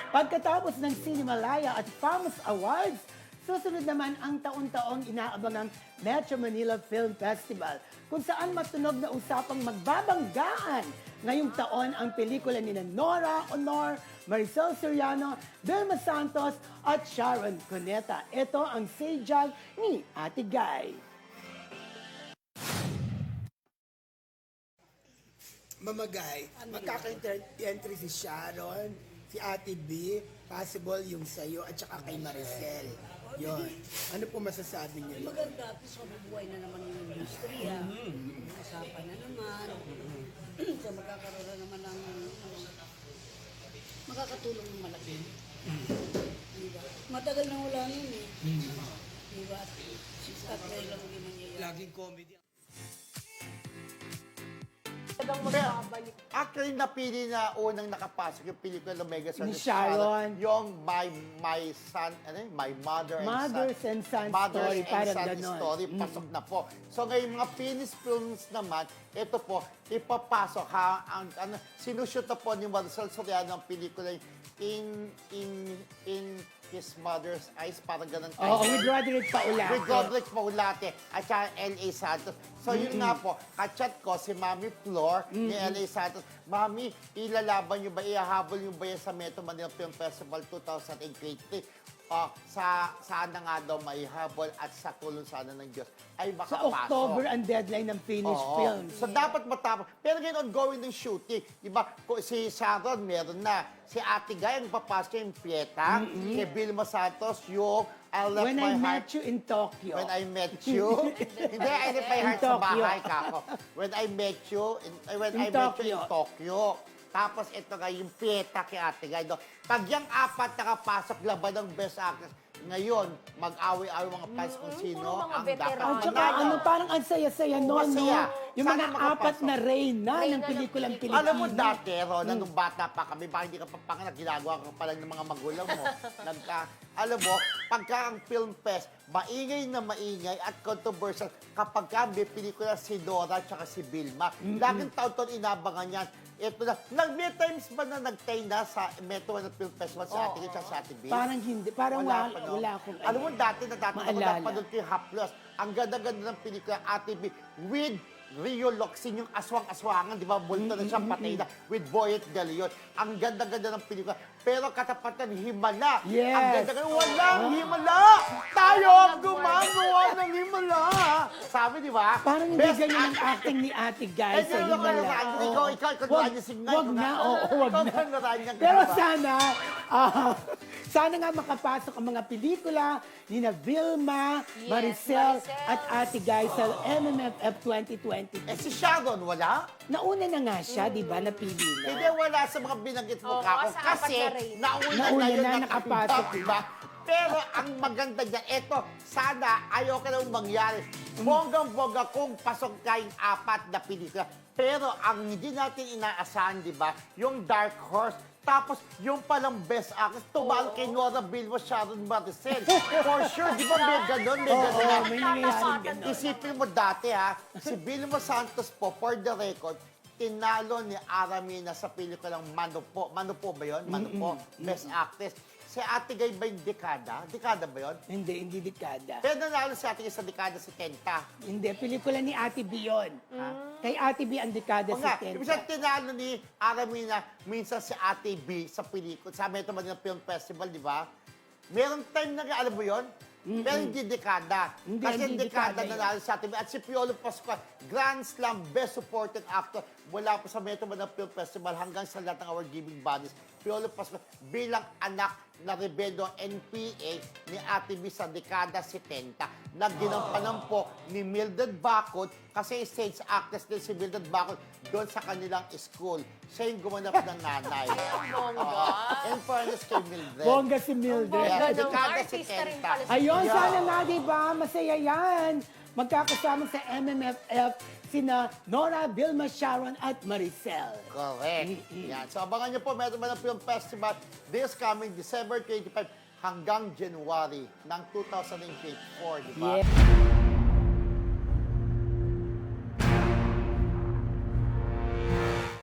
Pagkatapos ng Cinemalaya at FAMAS Awards, susunod naman ang taon-taong inaabangang Metro Manila Film Festival kung saan matunog na usapang magbabanggaan ngayong taon ang pelikula ni Nora Honor, Maricel Soriano, Vilma Santos at Sharon Cuneta. Ito ang sadyag ni Ate Guy. Mamagay, magkaka-entry si Sharon, si Ate B, possible yung sa'yo, at saka kay Maricel. Yun. Ano po masasabi niyo? Maganda, so mabuhay na naman yung industriya. Usapan na naman. So magkakaroon na naman ng makakatulong ng malaki. Diba? Matagal na wala nun eh. Diba? At ngayon lang hindi mangyayari. Laging comedy. Actually, napili na unang nakapasok yung pelikula ng Mega Ni Sharon. Yung My Son, My Mother and Mothers and Sons Mothers Story, and parang Son ganon. Story, pasok na po. So ngayon mga finished films naman, ito po, ipapasok ha, sinushoot na po ni Maricel Soriano ang pelikula in His Mother's Eyes, parang ganun. Oo, with Roderick Paulate. With Roderick Paulate at saka L.A. Santos. So yun nga po, kachat ko si Mami Flor ni L.A. Santos. Mami, ilalaban nyo ba, ihahabol nyo ba yan sa Metro Manila Film Festival 2023? Sana nga daw may habol at sa tulong sana ng Diyos ay Sa makapasok. October ang deadline ng finished Oo. films. So dapat matapos. Pero ngayon ongoing ng shooting. Di ba? Si Sharon meron na. Si Ate Guy ang papasok yung Pieta. Si Vilma Santos yung I Left When My I Heart. Met You in Tokyo. When I Met You. Hindi, I Left My Heart sa Tokyo. bahay ka ako. When I Met You in Tokyo. Tapos ito nga yung Pieta kay Ate Guy. No? Pag yung apat nakapasok laban ng Best Actress, ngayon, mag-away-away mga fans kung sino puro mga ang veteran. dapat At saka manalo. parang ang saya-saya noon, no? Masaya. Yung Sana mga makapasok. apat na reyna ng Reyna ng pelikulang pelikula. Pilipino. Alam mo dati, Ron, nung bata pa kami, baka hindi ka pa panganak, ginagawa ka pa lang ng mga magulang mo. Alam mo, pagka ang film fest, maingay na maingay at controversial kapag ka may pelikula si Nora at si Vilma. Laging taon-taon inabangan yan. Ito na, may times ba na nagtay na sa Metro Manila Film Festival si Ate Rich at si Ate Bill? Parang hindi. Parang pa, no? wala akong... Alam mo, dati ako maalala. napanood ko yung Haplos. Ang ganda-ganda ng pelikula Ate B with Rio Locsin, yung aswang-aswangan, di ba? Bulto na siya, patay na, with Boyet De Leon. Ang ganda-ganda ng pelikula. Pero katapatan, himala. Yes. Ang ganda-ganda, walang himala! Tayo ang gumagawa ng himala! Sabi, di ba? Parang hindi ganyan ang acting ni Ate Guy sa Himala. Ikaw, kunwari niya signal. Wag na, wag na. Pero sana nga makapasok ang mga pelikula ni na Vilma, Yes, Maricel, Maricel. at Ate Guy sa MMFF 2020. Si Sharon, wala? Nauna na nga siya, di ba? Napili Hindi, na. wala sa mga binanggit mo Oo, kako. sa apat Kasi na rin. nauna Nauna na yun na, nakapasok. diba? Pero ang maganda dyan, eto, sana ayoko na mangyari. Bonggang-bongga kung pasok kayong apat na pelikula. Pero ang hindi natin inaasahan, di ba? Yung Dark Horse, tapos yung palang Best Actress, tumalo kay Nora Vilma, Sharon Maricel. For sure, di ba may ganun? May ganun. Oo, may nangyayaring ganun. Isipin mo dati si Vilma Santos po, for the record, tinalo ni Aramina sa pelikulang Mano Po. Mano Po ba yun? Mano Po, Best Actress. Si Ate Guy ba yung dekada? Dekada ba yun? Hindi dekada. Pero nanalo si Ate Guy sa dekada 70. Hindi, pelikula ni Ate B yun. Kay Ate B ang dekada O nga, 70. ibig sabihin tinalo ni Aramina minsan si Ate B sa pelikula, sa Metro Manila Film Festival, di ba? Merong time na, alam mo yun? Pero hindi dekada. Hindi, Kasi hindi dekada dekada nanalo sa Ate B. At si Piolo Pascual, Grand Slam Best Supporting Actor mula pa sa Metro Manila Film Festival hanggang sa lahat ng award-giving bodies. Piolo Pascual bilang anak na rebeldo NPA ni Ate B sa dekada 70 na ginampanan po ni Mildred Bacot kasi stage actress din si Mildred Bacot doon sa kanilang school. Siya yung gumanap ng nanay. Bongga. In fairness kay Mildred. Bongga si Mildred. Yeah, Bongga dekada ng artista rin 70. pala. Ayun, Yeah. sana nga, di ba? Masaya yan. Magkakasama sa MMFF sina Nora, Vilma, Sharon, at Maricel. Correct. Yan. So abangan niyo po, meron man ang Film Festival this coming December 25 hanggang January ng 2024, di ba? Yeah.